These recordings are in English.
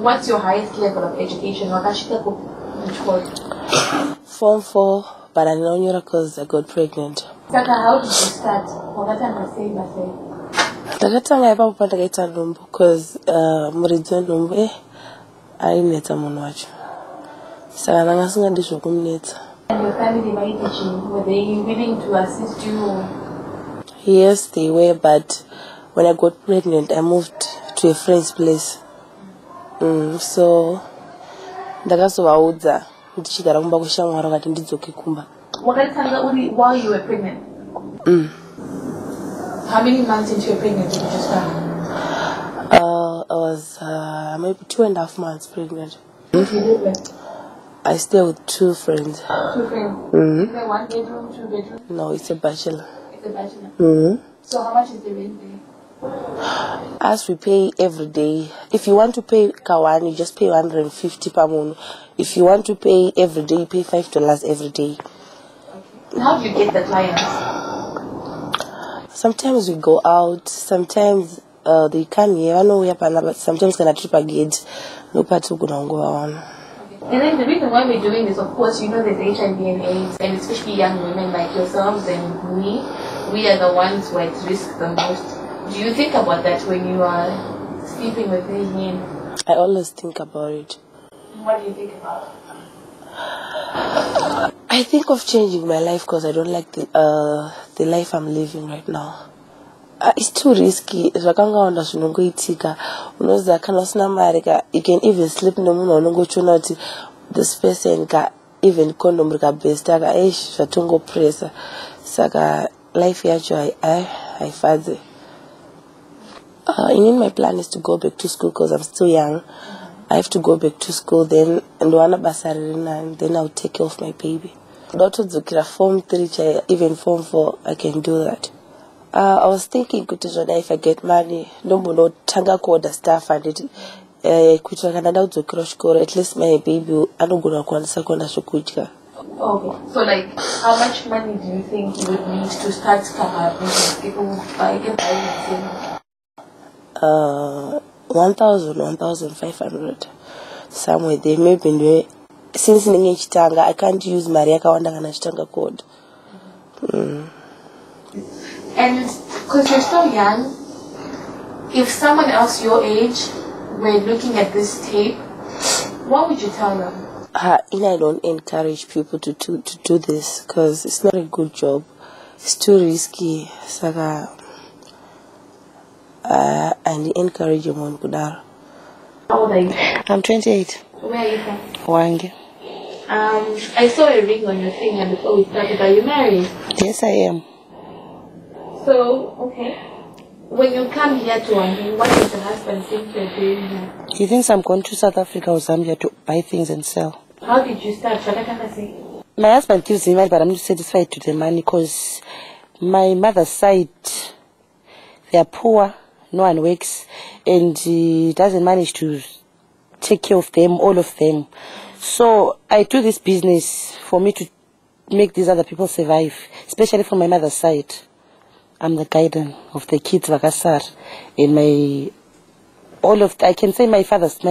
What's your highest level of education? Form 4, but I know you because I got pregnant. Saka, how did you start? Because muridzi numbe ainetsa munhu wacho saka ndanga singadi zvokumunetsa. And your family were they willing to assist you? Yes, they were, but when I got pregnant I moved to a friend's place. So ndakazovaudza ndichigara kumba kushamwari vakati ndidzoke kumba. While you were pregnant? How many months into your pregnancy did you start? I was maybe 2.5 months pregnant. Who do you live with? I stay with 2 friends. 2 friends? Is there 1 bedroom, 2 bedroom? No, it's a bachelor. It's a bachelor? So how much is the rent there? As we pay every day. If you want to pay Kawan, you just pay 150 per month. If you want to pay every day, you pay $5 every day. Okay. How do you get the clients? Sometimes we go out, sometimes they come here. I know we have but sometimes can trip again. No part to go on. And then the reason why we're doing this, of course, you know there's HIV and AIDS, and especially young women like yourselves and we are the ones who are at risk the most. Do you think about that when you are sleeping with these men? I always think about it. What do you think about? I think of changing my life because I don't like the life I'm living right now. It's too risky. You can even sleep no more. This person even condom best. Pressure. Saka life actually I father. My plan is to go back to school because I'm still young. I have to go back to school then and then I'll take care of my baby. Not to form 3, even form 4, I can do that. I was thinking if I get money, no tanga code stuff and it at least my baby I don't go to Okay. So like how much money do you think you would need to start business? People buy it 1,000, 1,500 somewhere there. Maybe since I can't use Maria Kawanda code. And because you're still young, if someone else your age were looking at this tape, what would you tell them? I don't encourage people to do this because it's not a good job. It's too risky. Saka and encourage you on Budar. How old are you? I'm 28. Where are you from? Wangi. I saw a ring on your finger before we started. Are you married? Yes, I am. So, okay. When you come here to Wangi, what does your husband think you're doing here? He thinks I'm going to South Africa or Zambia to buy things and sell. How did you start? My husband gives me money, but I'm not satisfied with the money because my mother's side, they are poor. No one works, and he doesn't manage to take care of them, all of them. So I do this business for me to make these other people survive, especially from my mother's side. I'm the guardian of the kids, Vakasar, in I can say my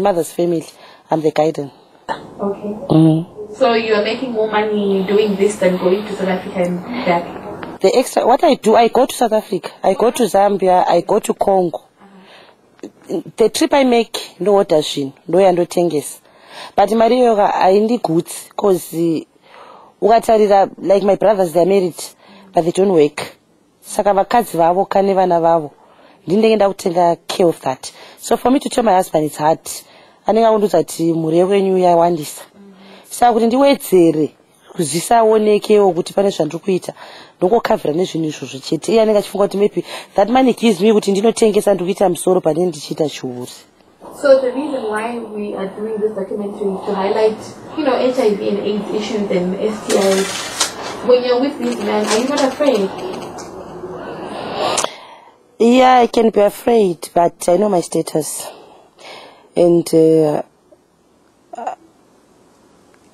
mother's family. I'm the guardian. Okay. So you are making more money doing this than going to South Africa and back? The extra, what I do, I go to South Africa, I go to Zambia, I go to Congo. The trip I make, no Odyssey, no Tenges. But Maria, I need goods, because like my brothers, they're married, but they don't work. Saka vakadzi vavo kane vana vavo. Ndinenge kutenga care of that. So for me to tell my husband it's hard. Anenge akundudza kuti mhuri wenyu yawandisa. Saka kuti ndiwedzere kuzisaonekewo kuti pane zvandiri kuita ndongokhavhira nezvinhu izvozvo chete. Iye anenge achifunga kuti maybe that money gives me kuti ndinotengesa ndikuita musoro pane ndichiita chiuri. So the reason why we are doing this documentary is to highlight, HIV and AIDS issues and STIs. When you're with these men, are you not afraid? Yeah, I can be afraid, but I know my status. And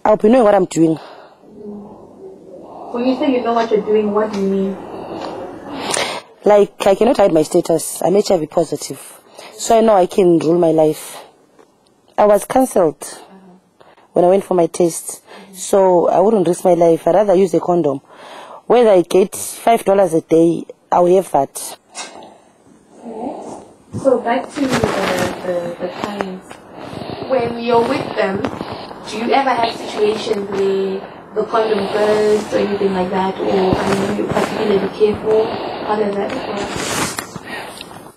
I'll be knowing what I'm doing. When you say you know what you're doing, what do you mean? Like, I cannot hide my status. I'm HIV positive. So I know I can rule my life. I was cancelled when I went for my test. So I wouldn't risk my life. I'd rather use a condom. Whether I get $5 a day, I'll have that. So back to the clients. When you're with them, do you ever have situations where the condom bursts or anything like that? Or you're particularly careful? How does that work?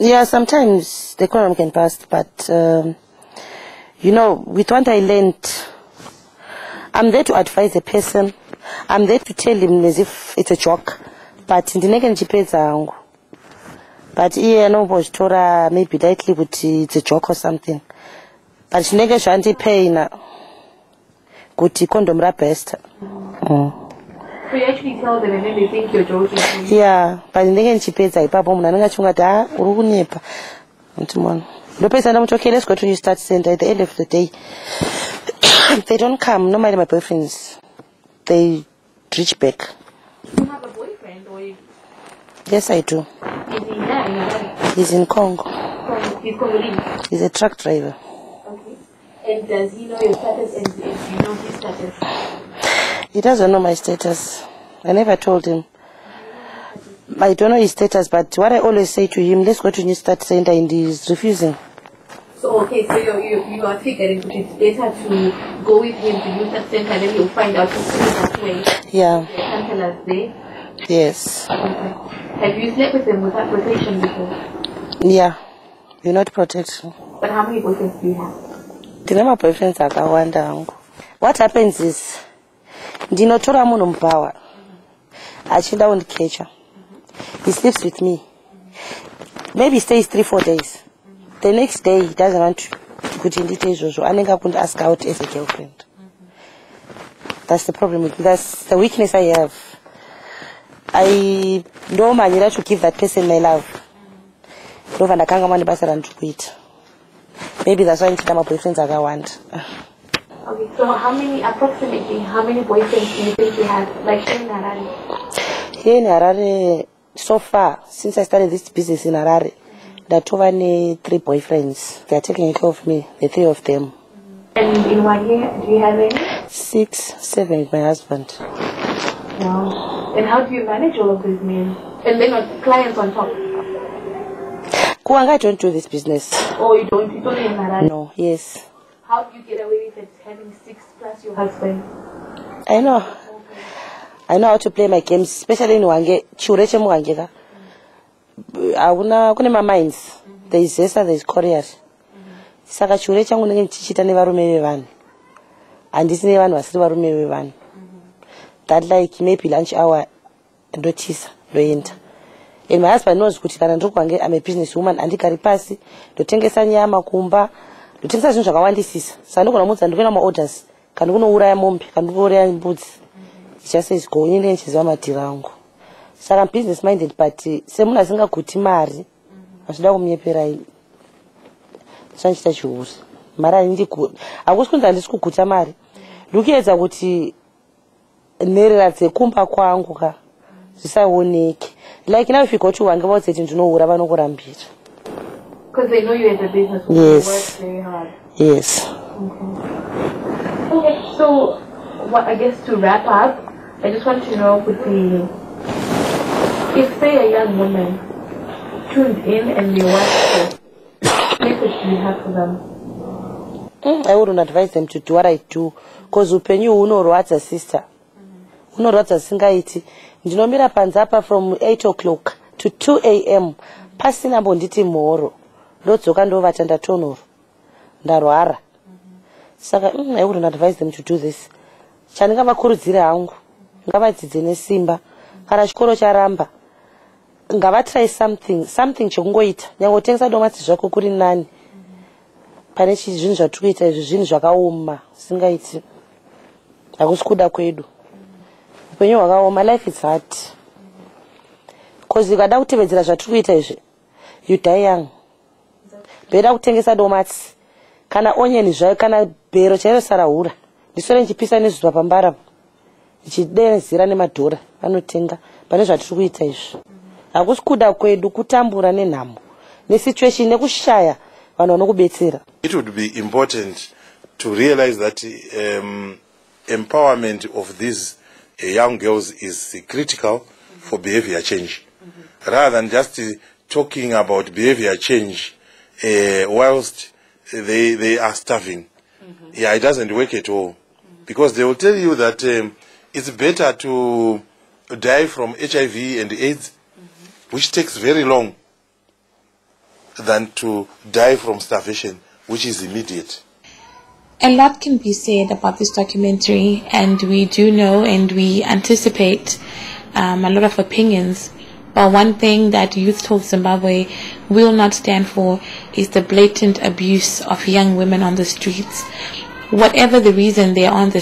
Yeah, sometimes the condom can burst, but with what I learned, I'm there to advise a person. I'm there to tell him as if it's a joke. But in the next hangu. But here no was tora maybe likely it's a joke or something. But nege shanti pay na kuti condom ra best. So you actually tell them and then they think you're joking. Yeah, but nege nchipedza ipapo munhu anenge achingati uri kunyepa. Ntimona. Ndopesa ndamuti let's go to Youth Start Center. At the end of the day, they don't come. Normally my boyfriends, they reach back. You have a boyfriend or you? Yes, I do. Is he there? He's in Congo. He's Congolese? He's a truck driver. Okay. And does he know your status and do you know his status? He doesn't know my status. I never told him. I don't know his status, but what I always say to him, let's go to Youth Start Center, and he's refusing. So, okay, so you are figuring it's better to go with him to Youth Start Center and then you'll find out that way. Yeah. They can't tell us there. Yes. Okay. Have you slept with them without protection before? Yeah. You're not protection. But how many boyfriends do you have? The number of boyfriends are kawanda. What happens is, ndinotora munhu mupawa. Achinda undikecha. He sleeps with me. Maybe he stays 3-4 days. The next day he doesn't want to put in details. Anenga couldn't ask out as a girlfriend. That's the problem with me. That's the weakness I have. I know manira to give that person my love. Maybe that's why my boyfriends are want. Okay, so approximately how many boyfriends do you think you have? Like here in Harare? Here in Harare, so far, since I started this business in Harare, there are only 3 boyfriends. They are taking care of me, the 3 of them. And in 1 year, do you have any? 6, 7 with my husband. Wow. And how do you manage all of these men? And then clients on top? Kuanga, I don't do this business. Oh, you don't? It's only in Harare? No, yes. How do you get away with it, having 6 plus your husband? I know. Okay. I know how to play my games, especially in Wange. Chureche Mwangega. Kune ma mines. There is Zesa, there is Korea. Saka chureche ngu nenge chichita nevarume vevanhu. Handisi nevanhu vasiri varume vevanhu. That like maybe lunch hour ndochisa ndoenda. And my husband knows kuti kana ndiri kwange I'm a business woman andikari pasi ndotengesa nyama kumba ndotengesa zvinhu zvakawandisisa. Saka ndogona kumudza ndikuenda ma-orders kana kunouraya mombe kana kunouraya mbudzi. It just says go in and chiziva madhiri angu. Saka I'm business minded, but semunhu asingaguti mari achida kumuyeperai chanchita chiuri. Mari hakusi kunzi handisi kuguta mari. Ndikuedza kuti nherera dzekumba kwangu ka zvisaoneke. Like now if you go to Wange about it, ndinoura vanokurambira. Because they know you as a business woman. Yes. You work very hard. Yes. Okay, so I guess to wrap up, I just want to know if say a young woman tuned in and they want to, what message do you have for them? I wouldn't advise them to do what I do, because upenyu unorwadza sister. Unorwadza singaiti. Ndinomira panzapa from 8 o'clock to 2 a.m. pasina mbonditi mhoro. Ndodzoka ndovata ndatonhora. Ndarwara. Saka I wouldn't advise them to do this. Chandingavakurudzira hangu ngavadzidze nesimba. Kana chikoro charamba ngavatry something chekungoita. Nyangotengesa domasi zvako kuri nani. Pane zvinhu zvatiri kuita izvi zvinhu zvakaoma singaiti. Hakusi kuda kwedu. When you are my life is hard. Because you got out of it as a tweet, you die young. Better kutengesa domats. Kana onion is kana bero chero saraura. The strange piece is wapambara. Which is then zirane madura. Anotenga. But as a tweet is. I was kuda kwedu kutambura nenamo. The situation nekushaya. It would be important to realize that empowerment of these young girls is critical for behavior change, rather than just talking about behavior change whilst they are starving. Yeah, it doesn't work at all, because they will tell you that it's better to die from HIV and AIDS, which takes very long, than to die from starvation, which is immediate. A lot can be said about this documentary, and we do know and we anticipate a lot of opinions. But one thing that Youth Talk Zimbabwe will not stand for is the blatant abuse of young women on the streets. Whatever the reason they are on the